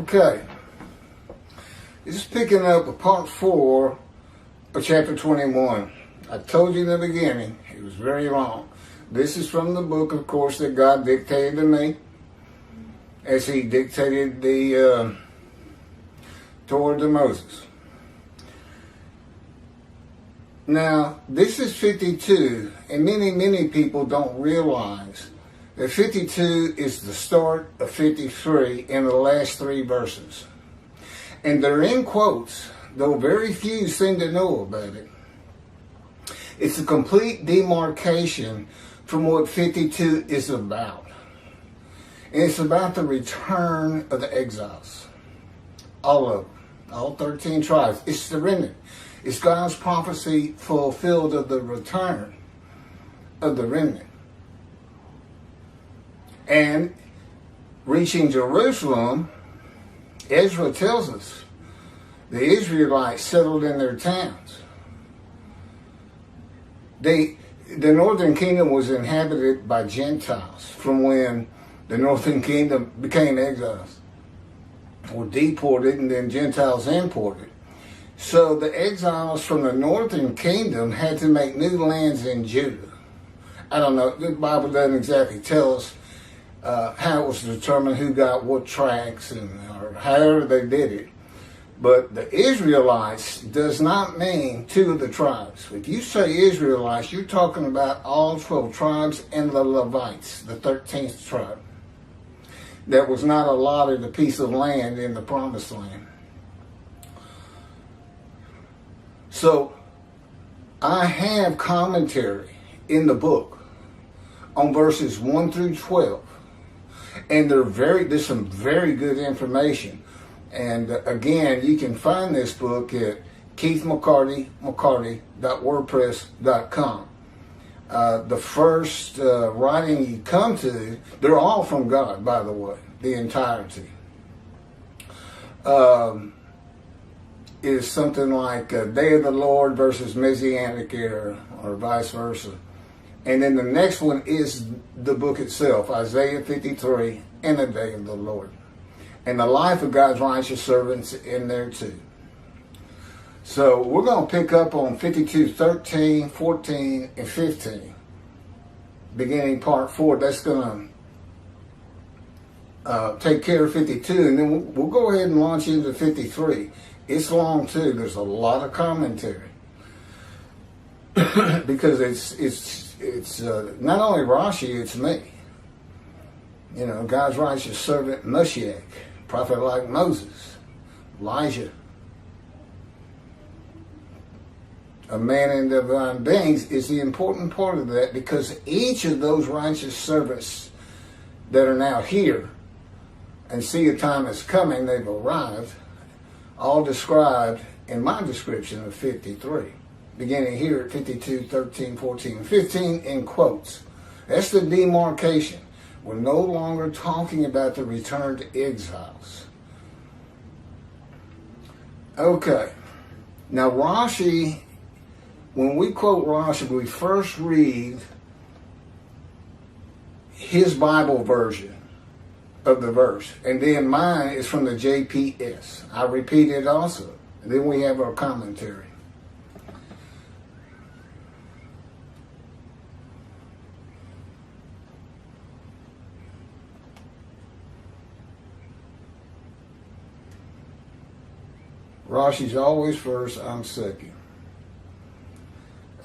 Okay, this is picking up a part 4 of chapter 21. I told you in the beginning, it was very long. This is from the book, of course, that God dictated to me, as he dictated the Torah to Moses. Now, this is 52, and many people don't realize that 52 is the start of 53 in the last 3 verses. And they're in quotes, though very few seem to know about it. It's a complete demarcation from what 52 is about. And it's about the return of the exiles. All of them. All 13 tribes. It's the remnant. It's God's prophecy fulfilled of the return of the remnant. And reaching Jerusalem, Ezra tells us the Israelites settled in their towns. The northern kingdom was inhabited by Gentiles from when the northern kingdom became exiles or deported, and then Gentiles imported. So the exiles from the northern kingdom had to make new lands in Judah. I don't know, the Bible doesn't exactly tell us how it was determined who got what tracts or however they did it. But the Israelites does not mean 2 of the tribes. If you say Israelites, you're talking about all 12 tribes and the Levites, the 13th tribe, that was not allotted a piece of land in the promised land. So I have commentary in the book on verses 1 through 12. And there's some very good information. And again, you can find this book at keithmccarty.wordpress.com. The first writing you come to, they're all from God, by the way, the entirety. Is something like Day of the Lord versus Messianic Era, or vice versa. And then the next one is the book itself, Isaiah 53 and the Day of the Lord. And the life of God's righteous servants in there too. So we're going to pick up on 52, 13, 14, and 15. Beginning part 4. That's going to take care of 52. And then we'll go ahead and launch into 53. It's long too. There's a lot of commentary. Because it's not only Rashi, it's me. You know, God's righteous servant Moshiach, prophet like Moses, Elijah, a man in divine beings is the important part of that, because each of those righteous servants that are now here and see a time is coming, they've arrived, all described in my description of 53. Beginning here at 52, 13, 14, and 15 in quotes. That's the demarcation. We're no longer talking about the returned exiles. Okay. Now Rashi, when we quote Rashi, we first read his Bible version of the verse. And then mine is from the JPS. I repeat it also. And then we have our commentary. Rashi's always first, I'm second.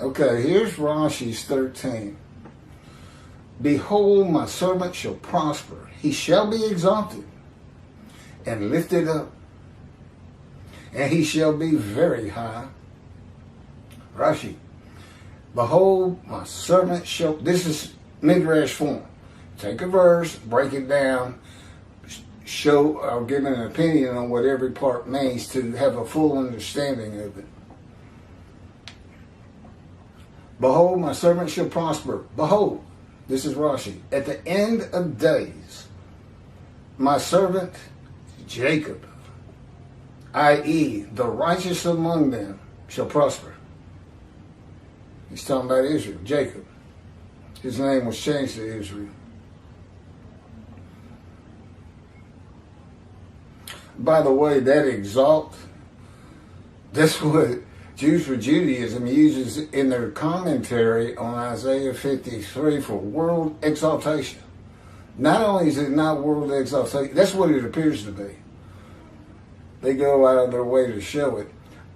Okay, here's Rashi's 13. Behold, my servant shall prosper. He shall be exalted and lifted up, and he shall be very high. Rashi. Behold, my servant shall... This is Midrash form. Take a verse, break it down, show or give an opinion on what every part means to have a full understanding of it. Behold, my servant shall prosper. Behold, this is Rashi. At the end of days, my servant Jacob, i.e., the righteous among them, shall prosper. He's talking about Israel, Jacob. His name was changed to Israel. By the way, that exalt, that's what Jews for Judaism uses in their commentary on Isaiah 53 for world exaltation. Not only is it not world exaltation, that's what it appears to be. They go out of their way to show it.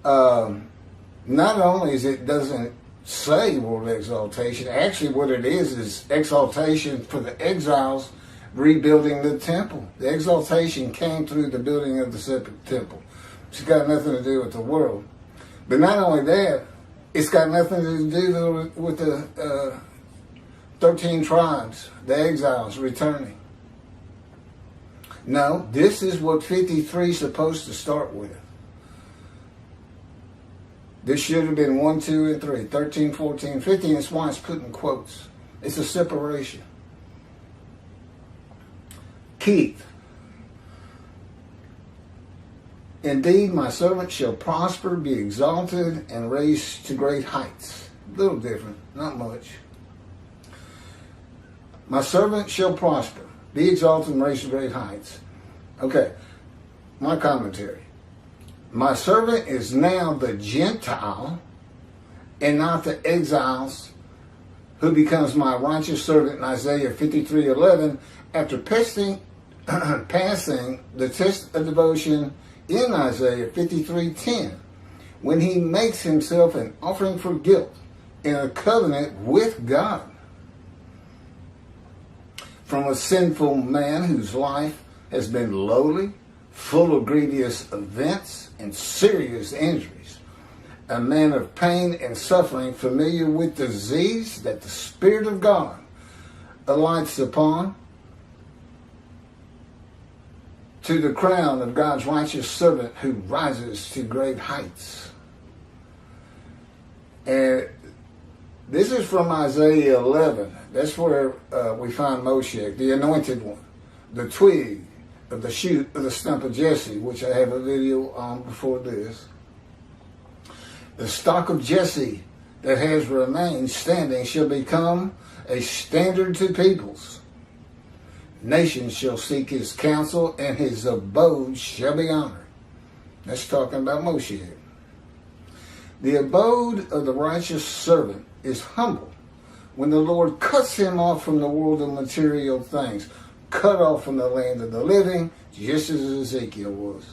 Not only is it doesn't say world exaltation, actually what it is exaltation for the exiles rebuilding the temple. The exaltation came through the building of the separate temple. It's got nothing to do with the world. But not only that, it's got nothing to do with the 13 tribes, the exiles returning. No, this is what 53 is supposed to start with. This should have been 1, 2, and 3, 13, 14, 15. That's why it's put in quotes. It's a separation. Keith. Indeed, my servant shall prosper, be exalted, and raised to great heights. A little different, not much. My servant shall prosper, be exalted, and raised to great heights. Okay, my commentary. My servant is now the Gentile and not the exiles who becomes my righteous servant in Isaiah 53:11 after passing the test of devotion in Isaiah 53:10 when he makes himself an offering for guilt in a covenant with God from a sinful man whose life has been lowly, full of grievous events and serious injuries, a man of pain and suffering, familiar with disease that the Spirit of God alights upon, to the crown of God's righteous servant who rises to great heights. And this is from Isaiah 11. That's where we find Moshiach, the anointed one, the twig of the shoot of the stump of Jesse, which I have a video on before this. The stock of Jesse that has remained standing shall become a standard to peoples. Nations shall seek his counsel, and his abode shall be honored. That's talking about Moshiach. The abode of the righteous servant is humble when the Lord cuts him off from the world of material things, cut off from the land of the living, just as Ezekiel was.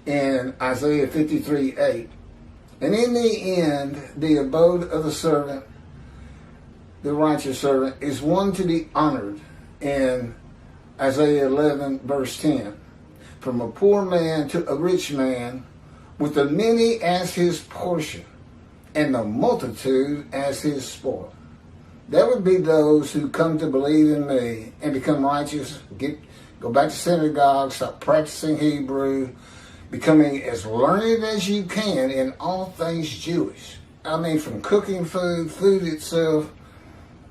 In Isaiah 53:8, and in the end, the abode of the servant, the righteous servant, is one to be honored. In Isaiah 11, verse 10, from a poor man to a rich man, with the many as his portion, and the multitude as his spoil. That would be those who come to believe in me and become righteous, go back to synagogue, stop practicing Hebrew, becoming as learned as you can in all things Jewish. I mean, from cooking food, food itself,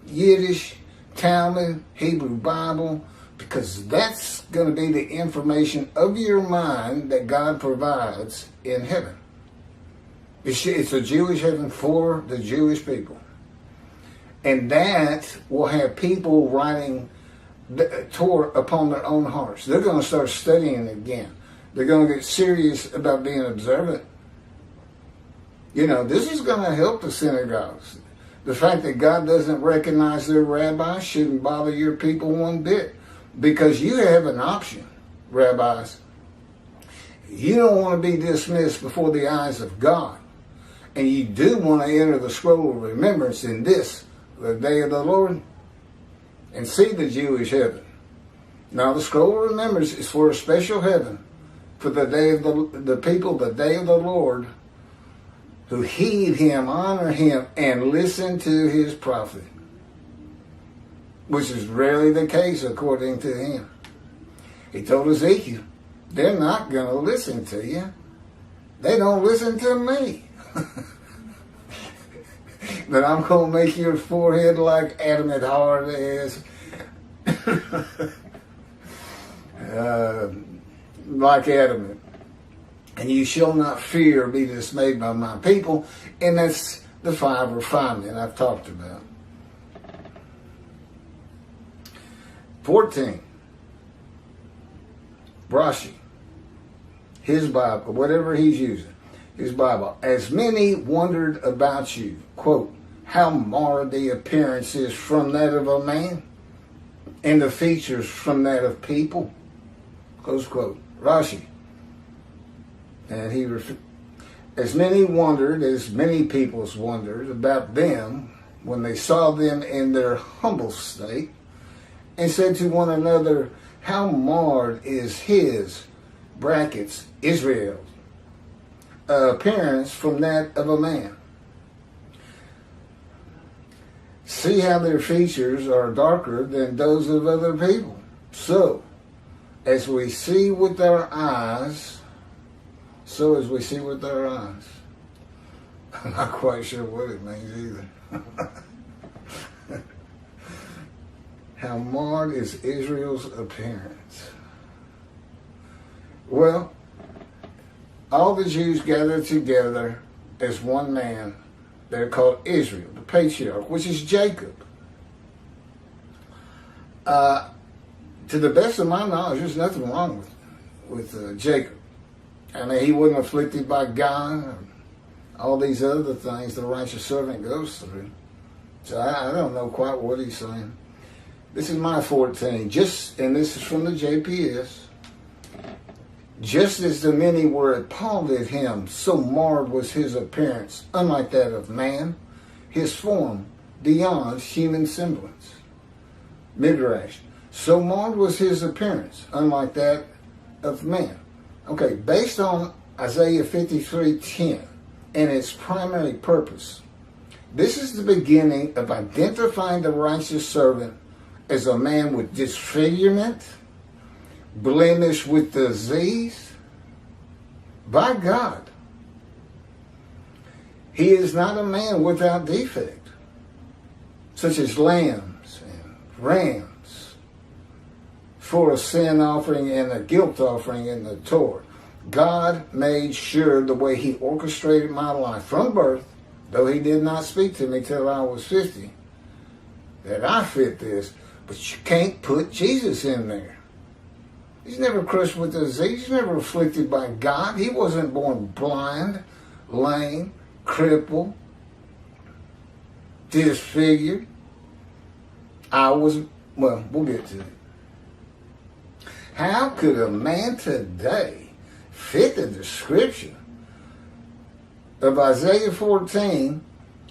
Yiddish, Talmud, Hebrew Bible, because that's going to be the information of your mind that God provides in heaven. It's a Jewish heaven for the Jewish people. And that will have people writing the Torah upon their own hearts. They're going to start studying again. They're going to get serious about being observant. You know, this is going to help the synagogues. The fact that God doesn't recognize their rabbis shouldn't bother your people one bit, because you have an option, rabbis. You don't want to be dismissed before the eyes of God, and you do want to enter the scroll of remembrance in this, the day of the Lord, and see the Jewish heaven. Now, the scroll of remembrance is for a special heaven, for the day of the people, the day of the Lord, who heed him, honor him, and listen to his prophet, which is rarely the case according to him. He told Ezekiel, they're not going to listen to you. They don't listen to me. That I'm going to make your forehead like adamant hard as, like adamant. And you shall not fear or be dismayed by my people. And that's the 5 refinement I've talked about. 14. Rashi. his Bible, whatever he's using, his Bible. As many wondered about you, quote, how marred the appearance is from that of a man, and the features from that of people, close quote. Rashi. And as many wondered, as many peoples wondered about them when they saw them in their humble state, and said to one another, how marred is his, brackets, Israel's, appearance from that of a man. See how their features are darker than those of other people. So, as we see with our eyes, so as we see with our eyes. I'm not quite sure what it means either. How marred is Israel's appearance? Well, all the Jews gathered together as one man. They're called Israel, the patriarch, which is Jacob. To the best of my knowledge, there's nothing wrong with Jacob. I mean, he wasn't afflicted by God, or all these other things the righteous servant goes through. So I don't know quite what he's saying. This is my 14, and this is from the JPS. Just as the many were appalled at him, so marred was his appearance, unlike that of man, his form beyond human semblance. Midrash. So marred was his appearance, unlike that of man. Okay, based on Isaiah 53:10 and its primary purpose, this is the beginning of identifying the righteous servant as a man with disfigurement, blemished with disease, by God. He is not a man without defect, such as lambs and rams for a sin offering and a guilt offering in the Torah. God made sure the way he orchestrated my life from birth, though he did not speak to me till I was 50, that I fit this, but you can't put Jesus in there. He's never crushed with disease. He's never afflicted by God. He wasn't born blind, lame, crippled, disfigured. We'll get to it. How could a man today fit the description of Isaiah 14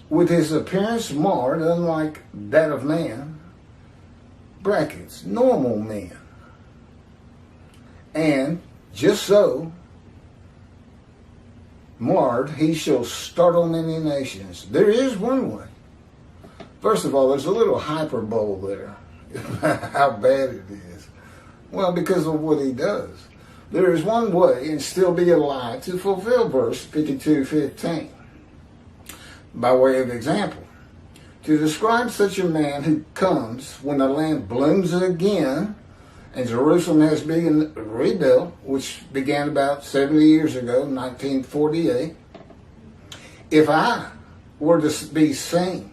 with his appearance marred, unlike that of man, brackets, normal men? And just so marred, he shall startle many nations. There is one way. First of all, there's a little hyperbole there. How bad it is. Well, because of what he does. There is one way and still be alive to fulfill verse 52:15. By way of example, to describe such a man who comes when the land blooms again and Jerusalem has been rebuilt, which began about 70 years ago, 1948. If I were to be seen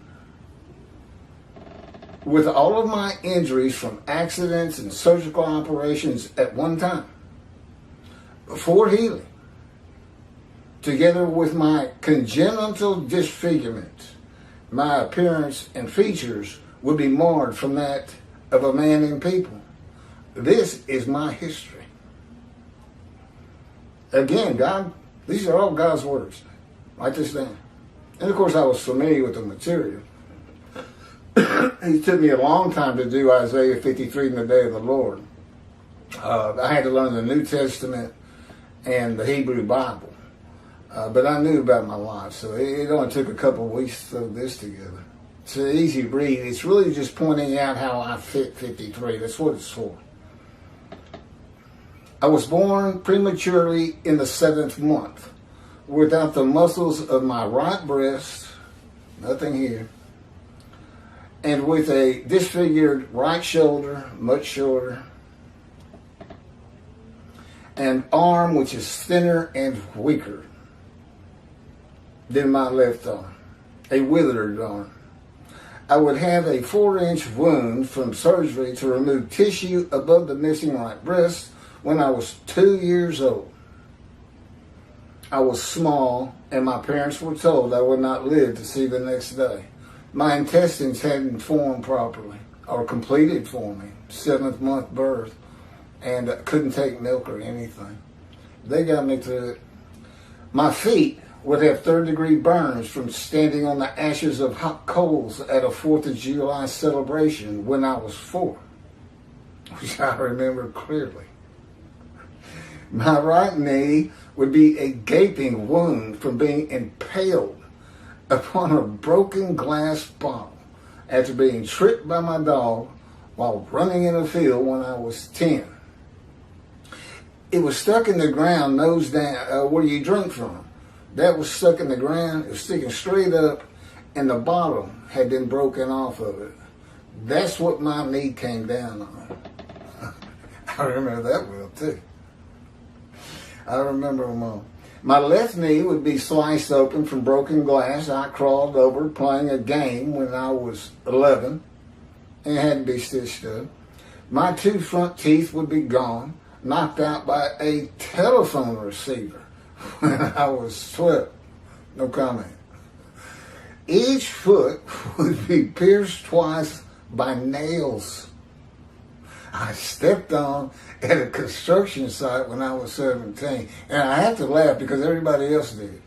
with all of my injuries from accidents and surgical operations at one time, before healing, together with my congenital disfigurement, my appearance and features would be marred from that of a man and people. This is my history. Again, God, these are all God's words. Write this down. And of course, I was familiar with the material. It took me a long time to do Isaiah 53 in the day of the Lord. I had to learn the New Testament and the Hebrew Bible. But I knew about my life, so it only took a couple of weeks to throw this together. It's an easy read. It's really just pointing out how I fit 53. That's what it's for. I was born prematurely in the 7th month, without the muscles of my right breast, nothing here, and with a disfigured right shoulder, much shorter, and arm which is thinner and weaker than my left arm, a withered arm. I would have a 4-inch wound from surgery to remove tissue above the missing right breast when I was 2 years old. I was small, and my parents were told I would not live to see the next day. My intestines hadn't formed properly, or completed forming, 7th month birth, and couldn't take milk or anything. They got me through it. My feet would have 3rd-degree burns from standing on the ashes of hot coals at a 4th of July celebration when I was 4, which I remember clearly. My right knee would be a gaping wound from being impaled upon a broken glass bottle after being tripped by my dog while running in a field when I was 10. It was stuck in the ground, nose down, where you drink from. That was stuck in the ground. It was sticking straight up, and the bottle had been broken off of it. That's what my knee came down on. I remember that well, too. I remember them all. My left knee would be sliced open from broken glass. I crawled over playing a game when I was 11 and had to be stitched up. My 2 front teeth would be gone, knocked out by a telephone receiver when I was 12. No comment. Each foot would be pierced twice by nails I stepped on at a construction site when I was 17. And I have to laugh because everybody else did.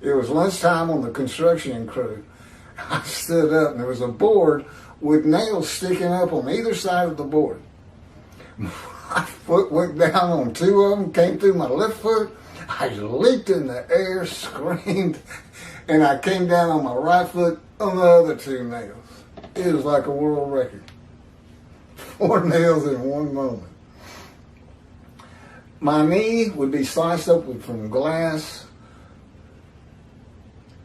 It was lunchtime on the construction crew. I stood up and there was a board with nails sticking up on either side of the board. My foot went down on 2 of them, came through my left foot. I leaped in the air, screamed, and I came down on my right foot on the other 2 nails. It was like a world record. 4 nails in one moment. My knee would be sliced open from glass.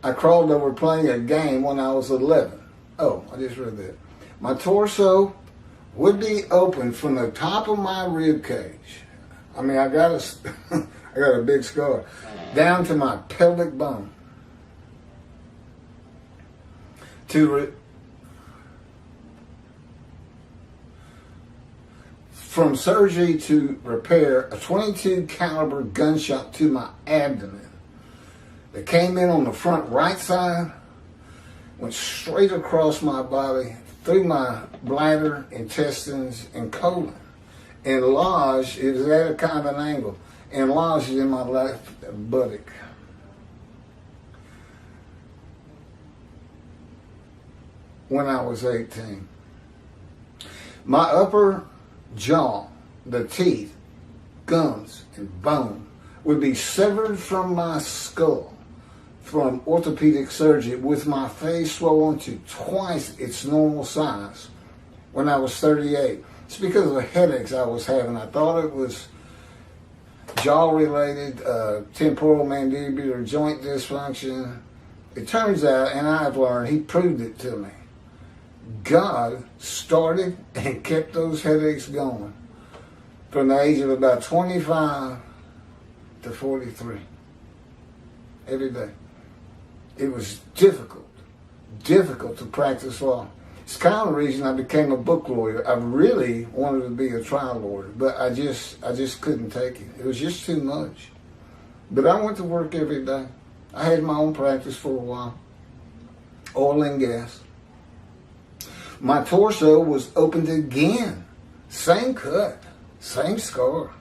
I crawled over playing a game when I was 11. Oh, I just read that. My torso would be open from the top of my rib cage. I mean, I got a big scar down to my pelvic bone. From surgery to repair a .22 caliber gunshot to my abdomen that came in on the front right side, went straight across my body, through my bladder, intestines, and colon. And lodged, it was at a kind of an angle, and lodged in my left buttock. When I was 18. My upper jaw, the teeth, gums, and bone would be severed from my skull from orthopedic surgery with my face swollen to twice its normal size when I was 38. It's because of the headaches I was having. I thought it was jaw-related, temporal mandibular joint dysfunction. It turns out, and I've learned, he proved it to me. God started and kept those headaches going from the age of about 25 to 43. Every day. It was difficult to practice law. It's kind of the reason I became a book lawyer. I really wanted to be a trial lawyer, but I just couldn't take it. It was just too much. But I went to work every day. I had my own practice for a while. Oil and gas. My torso was opened again. Same cut, same scar.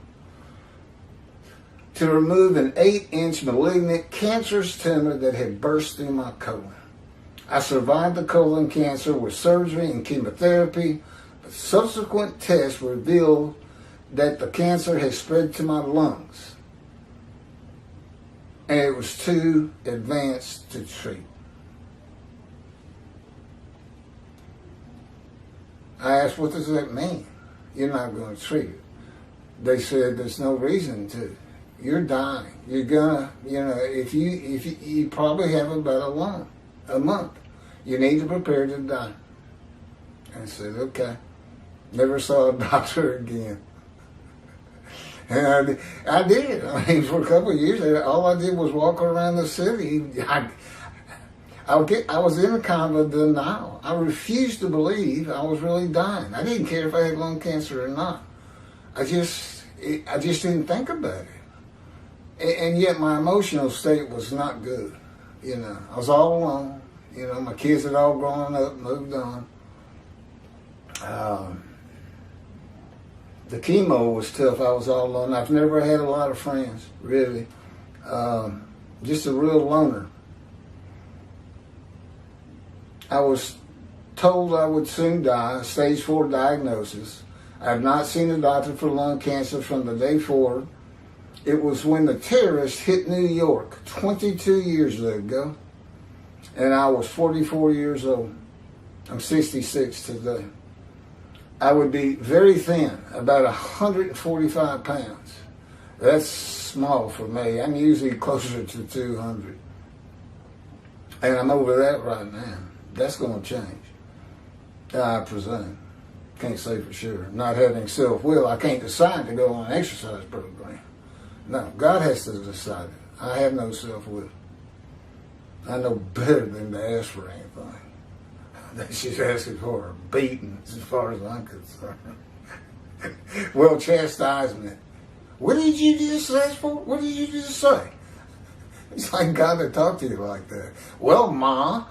To remove an 8-inch malignant cancerous tumor that had burst through my colon. I survived the colon cancer with surgery and chemotherapy, but subsequent tests revealed that the cancer had spread to my lungs, and it was too advanced to treat. I asked, what does that mean? You're not going to treat it. They said, there's no reason to. You're dying. You're gonna, if you probably have about a month. You need to prepare to die. And I said, okay. Never saw a doctor again. And I did. I mean, for a couple of years, all I did was walk around the city. I was in a kind of a denial. I refused to believe I was really dying. I didn't care if I had lung cancer or not. I just didn't think about it. And yet my emotional state was not good. You know, I was all alone. You know, my kids had all grown up, moved on. The chemo was tough. I was all alone. I've never had a lot of friends, really. Just a real loner. I was told I would soon die, stage 4 diagnosis. I have not seen a doctor for lung cancer from the day forward. It was when the terrorists hit New York 22 years ago, and I was 44 years old. I'm 66 today. I would be very thin, about 145 pounds. That's small for me. I'm usually closer to 200. And I'm over that right now. That's going to change, I presume. Can't say for sure. Not having self-will, I can't decide to go on an exercise program. No, God has to decide it. I have no self-will. I know better than to ask for anything. That's just asking for a beating, as far as I'm concerned. Well, chastisement. What did you just ask for? What did you just say? It's like God to talk to you like that. Well, Ma.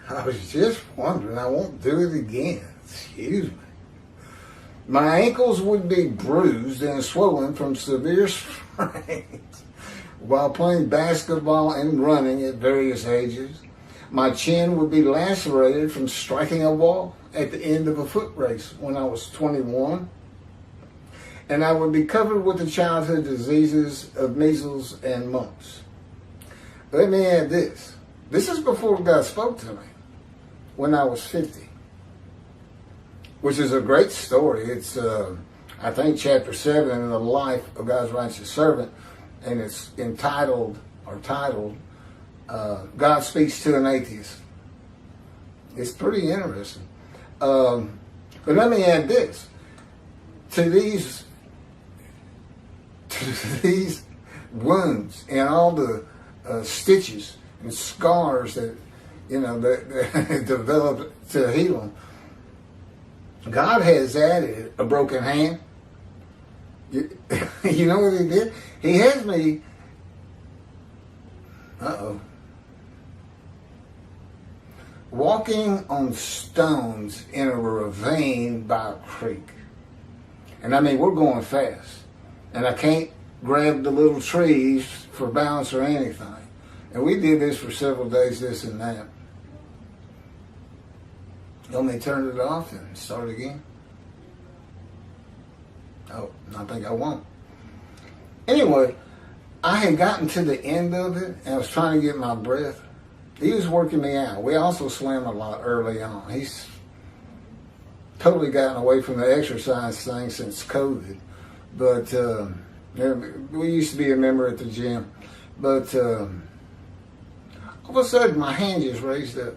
I was just wondering. I won't do it again. Excuse me. My ankles would be bruised and swollen from severe sprains while playing basketball and running at various ages. My chin would be lacerated from striking a wall at the end of a foot race when I was 21. And I would be covered with the childhood diseases of measles and mumps. Let me add this. This is before God spoke to me, when I was 50. Which is a great story. It's, I think, chapter 7 in the life of God's righteous servant, and it's titled, God Speaks to an Atheist. It's pretty interesting. But let me add this. To these wounds and all the stitches and scars that, that developed to heal them, God has added a broken hand. You know what he did? He has me, walking on stones in a ravine by a creek. And I mean, we're going fast. And I can't grab the little trees for balance or anything. And we did this for several days, this and that. Let me turn it off and start again. Oh, I think I won't. Anyway, I had gotten to the end of it, and I was trying to get my breath. He was working me out. We also swam a lot early on. He's totally gotten away from the exercise thing since COVID. But we used to be a member at the gym. But all of a sudden, my hand just raised up.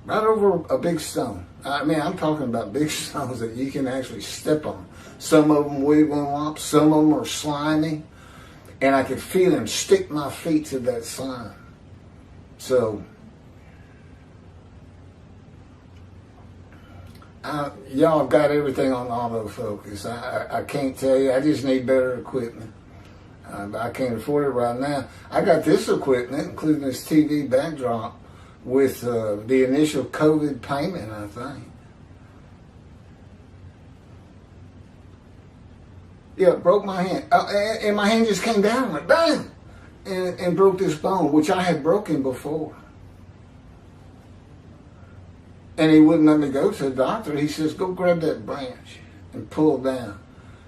Right over a big stone. I mean, I'm talking about big stones that you can actually step on. Some of them wiggling up, some of them are slimy. And I could feel him stick my feet to that slime. So, y'all have got everything on autofocus. I can't tell you. I just need better equipment. I can't afford it right now. I got this equipment, including this TV backdrop, with the initial COVID payment, I think. Yeah, broke my hand. And my hand just came down, went bang, and broke this bone, which I had broken before. And he wouldn't let me go to the doctor. He says, go grab that branch and pull down.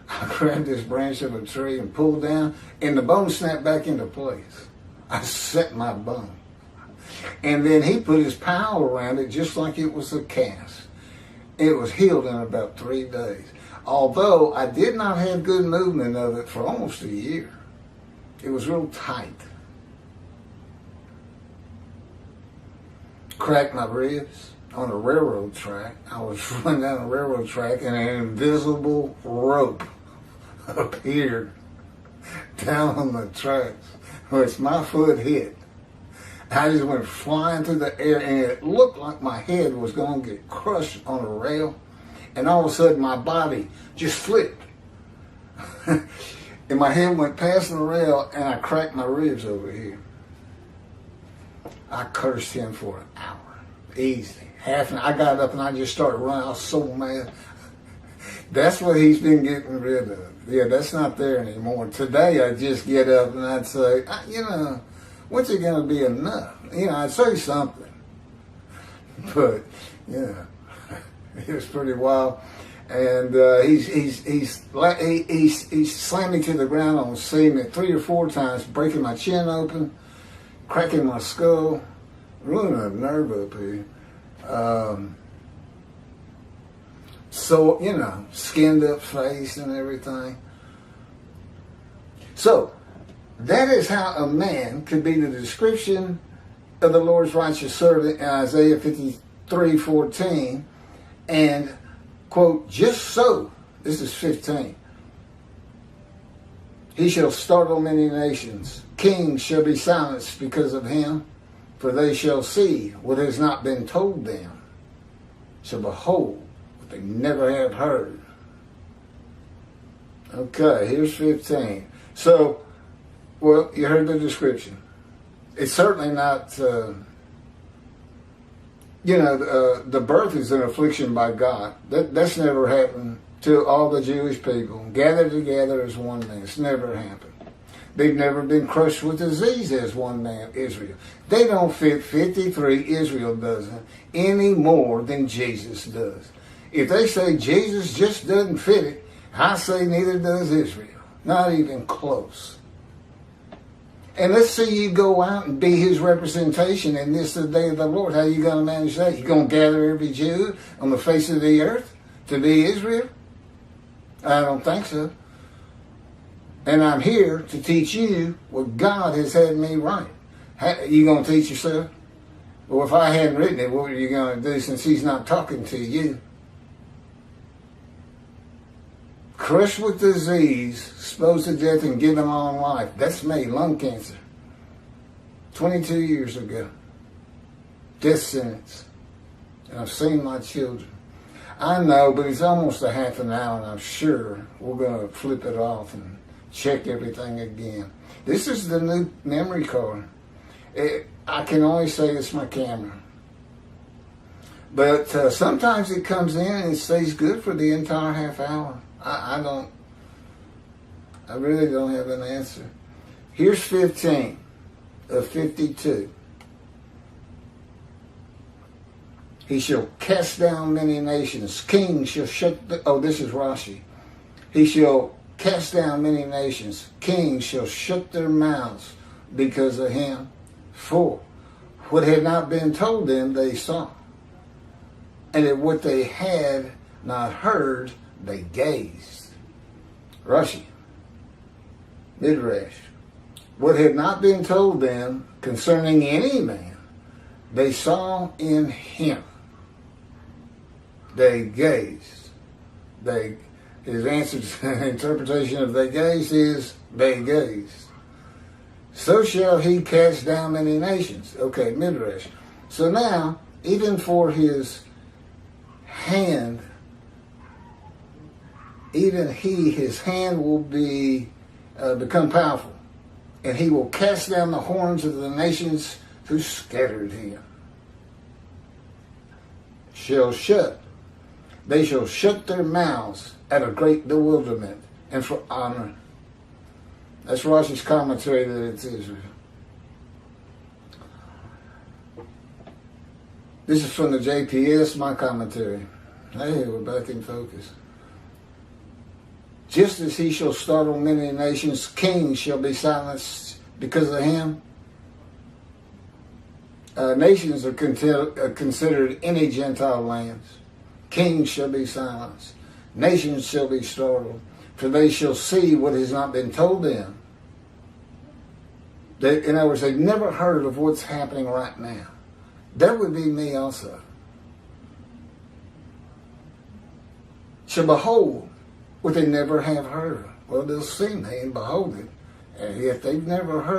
I grabbed this branch of a tree and pulled down, and the bone snapped back into place. I set my bone. And then he put his power around it just like it was a cast. It was healed in about 3 days. Although I did not have good movement of it for almost a year. It was real tight. Cracked my ribs on a railroad track. I was running down a railroad track and an invisible rope appeared down on the tracks, which my foot hit. I just went flying through the air, and it looked like my head was going to get crushed on a rail, And all of a sudden my body just flipped. And my head went past the rail and I cracked my ribs over here. I cursed him for an hour. Easy. I got up and I just started running. I was so mad. That's what he's been getting rid of. Yeah, that's not there anymore. Today I just get up and I'd say, what's it going to be enough? I'd say something. But, it was pretty wild. And he slammed me to the ground on cement 3 or 4 times, breaking my chin open, cracking my skull, ruining a nerve up here. Skinned up face and everything. So, that is how a man could be the description of the Lord's righteous servant in Isaiah 53:14, and, quote, just so, this is 15, he shall startle many nations. Kings shall be silenced because of him, for they shall see what has not been told them, shall behold what they never have heard. Okay, here's 15. So, well, you heard the description. It's certainly not, the birth is an affliction by God. That's never happened to all the Jewish people. Gathered together as one man. It's never happened. They've never been crushed with disease as one man, Israel. They don't fit 53, Israel doesn't, any more than Jesus does. If they say Jesus just doesn't fit it, I say neither does Israel. Not even close. And let's see you go out and be his representation in this the day of the Lord. How are you going to manage that? You going to gather every Jew on the face of the earth to be Israel? I don't think so. And I'm here to teach you what God has had me write. You going to teach yourself? Well, if I hadn't written it, what are you going to do since he's not talking to you? Crushed with disease, exposed to death, and given long life. That's me, lung cancer. 22 years ago. Death sentence. And I've seen my children. I know, but it's almost a half an hour, and I'm sure we're going to flip it off and check everything again. This is the new memory card. I can only say it's my camera. But sometimes it comes in and it stays good for the entire half hour. I really don't have an answer. Here's 15 of 52. He shall cast down many nations. Kings shall this is Rashi. He shall cast down many nations. Kings shall shut their mouths because of him. For what had not been told them, they saw. And at what they had not heard, they gazed. Rashi. Midrash. What had not been told them concerning any man, they saw in him. They gazed. His answer to interpretation of they gazed is they gazed. So shall he cast down many nations. Okay, Midrash. So now, even for his hand, his hand will become powerful. And he will cast down the horns of the nations who scattered him. They shall shut their mouths at a great bewilderment and for honor. That's Rashi's commentary that it's Israel. This is from the JPS, my commentary. Hey, we're back in focus. Just as he shall startle many nations, kings shall be silenced because of him. Nations are considered any Gentile lands. Kings shall be silenced. Nations shall be startled, for they shall see what has not been told them. In other words, they've never heard of what's happening right now. That would be me also. Shall behold what they never have heard. Well, they'll see me and behold it. And if they've never heard,